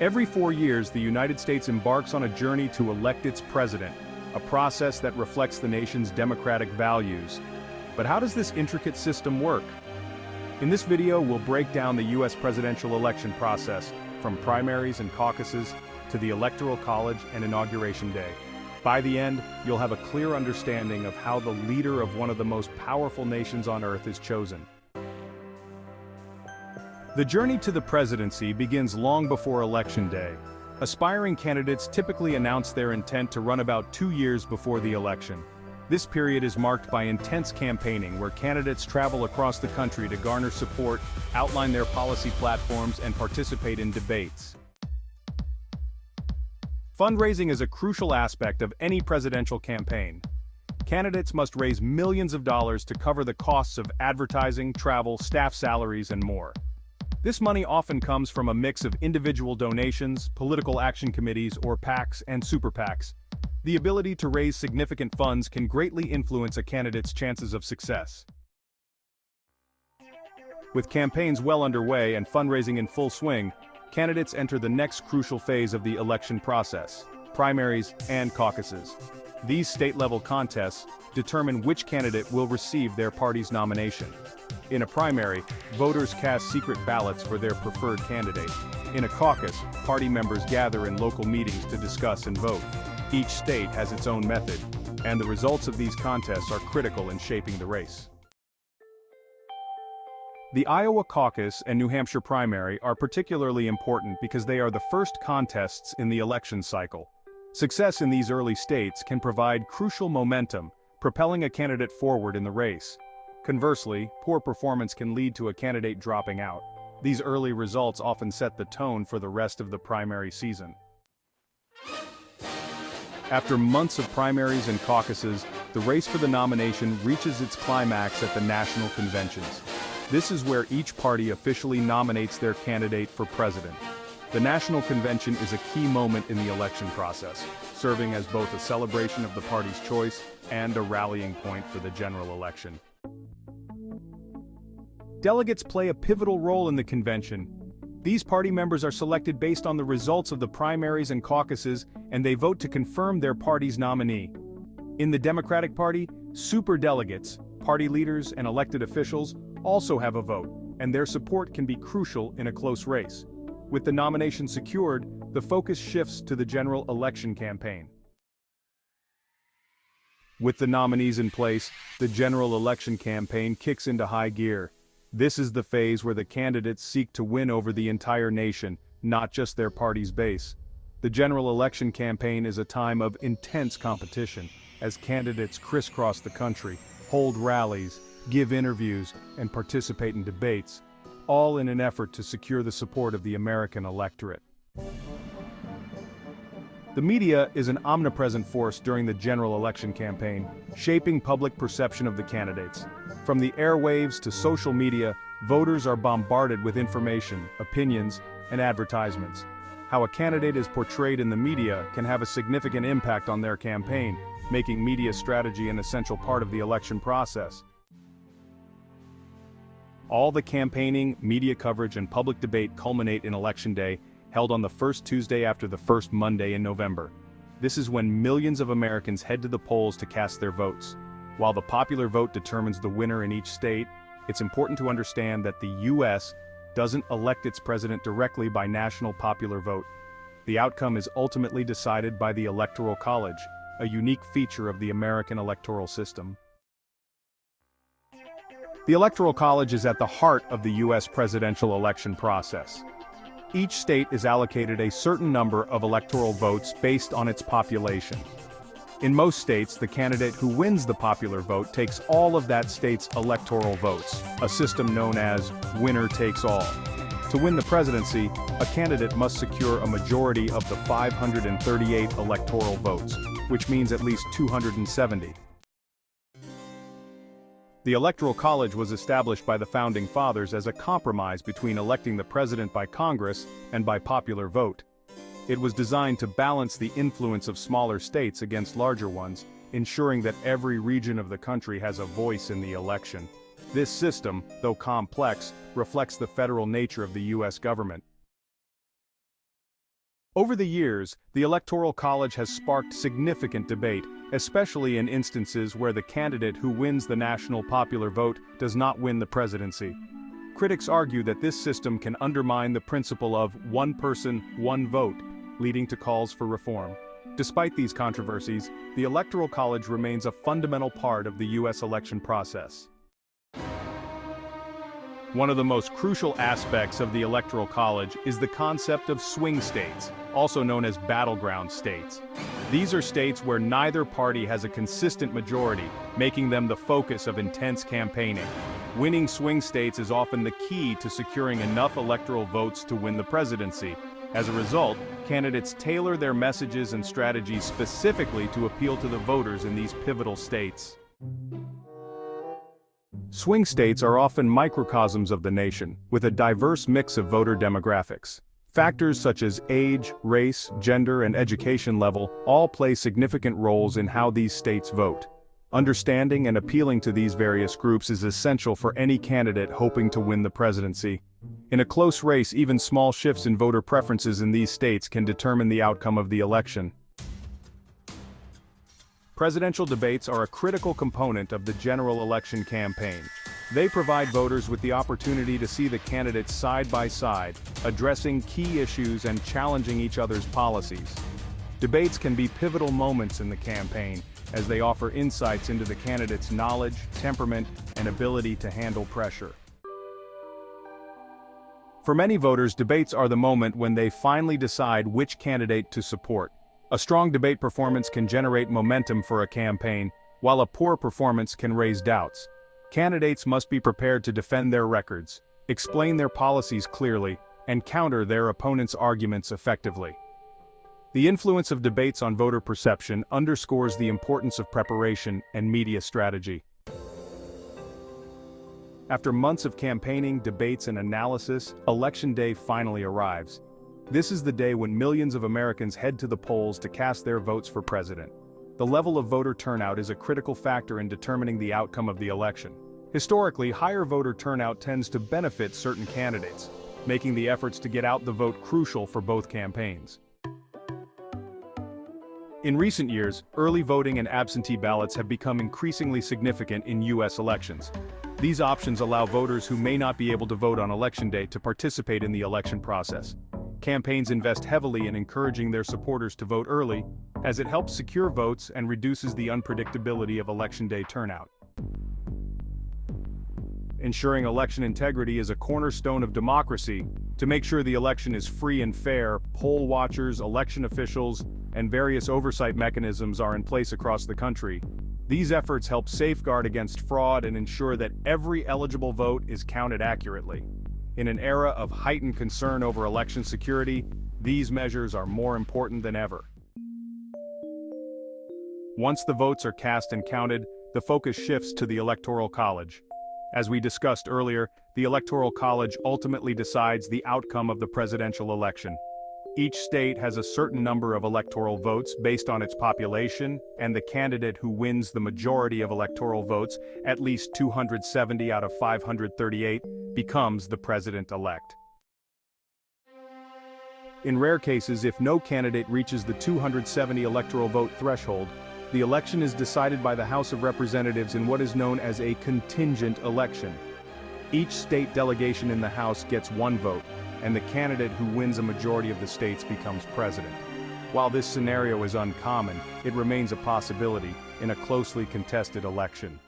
Every 4 years, the United States embarks on a journey to elect its president, a process that reflects the nation's democratic values. But how does this intricate system work? In this video, we'll break down the U.S. presidential election process, from primaries and caucuses to the Electoral College and Inauguration Day. By the end, you'll have a clear understanding of how the leader of one of the most powerful nations on earth is chosen. The journey to the presidency begins long before Election Day. Aspiring candidates typically announce their intent to run about 2 years before the election. This period is marked by intense campaigning where candidates travel across the country to garner support, outline their policy platforms, and participate in debates. Fundraising is a crucial aspect of any presidential campaign. Candidates must raise millions of dollars to cover the costs of advertising, travel, staff salaries, and more. This money often comes from a mix of individual donations, political action committees, or PACs and super PACs. The ability to raise significant funds can greatly influence a candidate's chances of success. With campaigns well underway and fundraising in full swing, candidates enter the next crucial phase of the election process: primaries and caucuses. These state-level contests determine which candidate will receive their party's nomination. In a primary, voters cast secret ballots for their preferred candidate. In a caucus, party members gather in local meetings to discuss and vote. Each state has its own method, and the results of these contests are critical in shaping the race. The Iowa caucus and New Hampshire primary are particularly important because they are the first contests in the election cycle. Success in these early states can provide crucial momentum, propelling a candidate forward in the race. Conversely, poor performance can lead to a candidate dropping out. These early results often set the tone for the rest of the primary season. After months of primaries and caucuses, the race for the nomination reaches its climax at the national conventions. This is where each party officially nominates their candidate for president. The national convention is a key moment in the election process, serving as both a celebration of the party's choice and a rallying point for the general election. Delegates play a pivotal role in the convention. These party members are selected based on the results of the primaries and caucuses, and they vote to confirm their party's nominee. In the Democratic Party, superdelegates, party leaders, and elected officials also have a vote, and their support can be crucial in a close race. With the nomination secured, the focus shifts to the general election campaign. With the nominees in place, the general election campaign kicks into high gear. This is the phase where the candidates seek to win over the entire nation, not just their party's base. The general election campaign is a time of intense competition, as candidates crisscross the country, hold rallies, give interviews, and participate in debates, all in an effort to secure the support of the American electorate. The media is an omnipresent force during the general election campaign, shaping public perception of the candidates. From the airwaves to social media, voters are bombarded with information, opinions, and advertisements. How a candidate is portrayed in the media can have a significant impact on their campaign, making media strategy an essential part of the election process. All the campaigning, media coverage, and public debate culminate in Election Day, held on the first Tuesday after the first Monday in November. This is when millions of Americans head to the polls to cast their votes. While the popular vote determines the winner in each state, it's important to understand that the U.S. doesn't elect its president directly by national popular vote. The outcome is ultimately decided by the Electoral College, a unique feature of the American electoral system. The Electoral College is at the heart of the U.S. presidential election process. Each state is allocated a certain number of electoral votes based on its population. In most states, the candidate who wins the popular vote takes all of that state's electoral votes, a system known as winner takes all. To win the presidency, a candidate must secure a majority of the 538 electoral votes, which means at least 270. The Electoral College was established by the Founding Fathers as a compromise between electing the president by Congress and by popular vote. It was designed to balance the influence of smaller states against larger ones, ensuring that every region of the country has a voice in the election. This system, though complex, reflects the federal nature of the U.S. government. Over the years, the Electoral College has sparked significant debate, especially in instances where the candidate who wins the national popular vote does not win the presidency. Critics argue that this system can undermine the principle of one person, one vote, leading to calls for reform. Despite these controversies, the Electoral College remains a fundamental part of the U.S. election process. One of the most crucial aspects of the Electoral College is the concept of swing states, also known as battleground states. These are states where neither party has a consistent majority, making them the focus of intense campaigning. Winning swing states is often the key to securing enough electoral votes to win the presidency. As a result, candidates tailor their messages and strategies specifically to appeal to the voters in these pivotal states. Swing states are often microcosms of the nation, with a diverse mix of voter demographics. Factors such as age, race, gender, and education level all play significant roles in how these states vote. Understanding and appealing to these various groups is essential for any candidate hoping to win the presidency. In a close race, even small shifts in voter preferences in these states can determine the outcome of the election. Presidential debates are a critical component of the general election campaign. They provide voters with the opportunity to see the candidates side by side, addressing key issues and challenging each other's policies. Debates can be pivotal moments in the campaign, as they offer insights into the candidate's knowledge, temperament, and ability to handle pressure. For many voters, debates are the moment when they finally decide which candidate to support. A strong debate performance can generate momentum for a campaign, while a poor performance can raise doubts. Candidates must be prepared to defend their records, explain their policies clearly, and counter their opponents' arguments effectively. The influence of debates on voter perception underscores the importance of preparation and media strategy. After months of campaigning, debates, and analysis, Election Day finally arrives. This is the day when millions of Americans head to the polls to cast their votes for president. The level of voter turnout is a critical factor in determining the outcome of the election. Historically, higher voter turnout tends to benefit certain candidates, making the efforts to get out the vote crucial for both campaigns. In recent years, early voting and absentee ballots have become increasingly significant in U.S. elections. These options allow voters who may not be able to vote on Election Day to participate in the election process. Campaigns invest heavily in encouraging their supporters to vote early, as it helps secure votes and reduces the unpredictability of Election Day turnout. Ensuring election integrity is a cornerstone of democracy. To make sure the election is free and fair, poll watchers, election officials, and various oversight mechanisms are in place across the country. These efforts help safeguard against fraud and ensure that every eligible vote is counted accurately. In an era of heightened concern over election security, these measures are more important than ever. Once the votes are cast and counted, the focus shifts to the Electoral College. As we discussed earlier, the Electoral College ultimately decides the outcome of the presidential election. Each state has a certain number of electoral votes based on its population, and the candidate who wins the majority of electoral votes, at least 270 out of 538, becomes the president-elect. In rare cases, if no candidate reaches the 270 electoral vote threshold, the election is decided by the House of Representatives in what is known as a contingent election. Each state delegation in the House gets one vote, and the candidate who wins a majority of the states becomes president. While this scenario is uncommon, it remains a possibility in a closely contested election.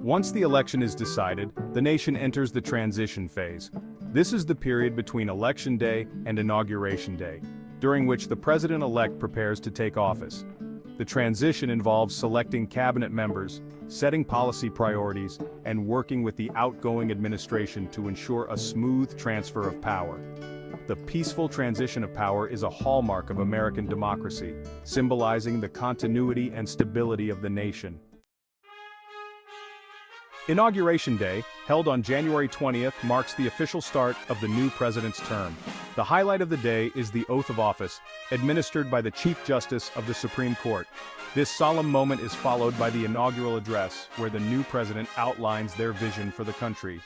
Once the election is decided, the nation enters the transition phase. This is the period between Election Day and Inauguration Day, during which the president-elect prepares to take office. The transition involves selecting cabinet members, setting policy priorities, and working with the outgoing administration to ensure a smooth transfer of power. The peaceful transition of power is a hallmark of American democracy, symbolizing the continuity and stability of the nation. Inauguration Day, held on January 20th, marks the official start of the new president's term. The highlight of the day is the oath of office, administered by the Chief Justice of the Supreme Court. This solemn moment is followed by the inaugural address, where the new president outlines their vision for the country.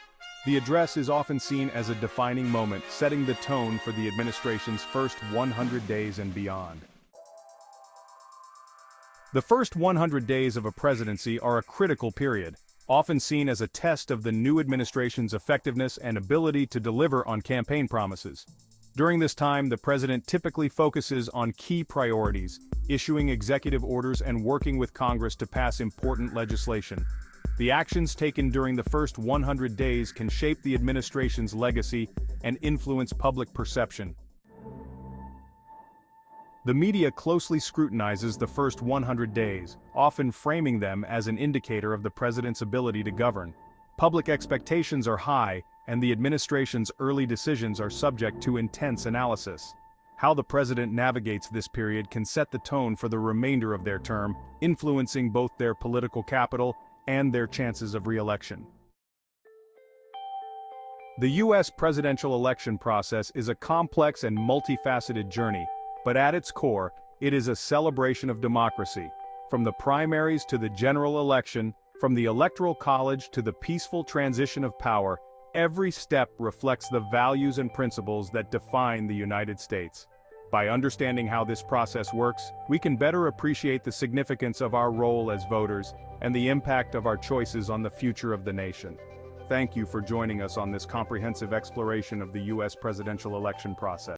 The address is often seen as a defining moment, setting the tone for the administration's first 100 days and beyond. The first 100 days of a presidency are a critical period, often seen as a test of the new administration's effectiveness and ability to deliver on campaign promises. During this time, the president typically focuses on key priorities, issuing executive orders and working with Congress to pass important legislation. The actions taken during the first 100 days can shape the administration's legacy and influence public perception. The media closely scrutinizes the first 100 days, often framing them as an indicator of the president's ability to govern. Public expectations are high, and the administration's early decisions are subject to intense analysis. How the president navigates this period can set the tone for the remainder of their term, influencing both their political capital and their chances of re-election. The U.S. presidential election process is a complex and multifaceted journey, but at its core, it is a celebration of democracy. From the primaries to the general election, from the Electoral College to the peaceful transition of power, every step reflects the values and principles that define the United States. By understanding how this process works, we can better appreciate the significance of our role as voters and the impact of our choices on the future of the nation. Thank you for joining us on this comprehensive exploration of the U.S. presidential election process.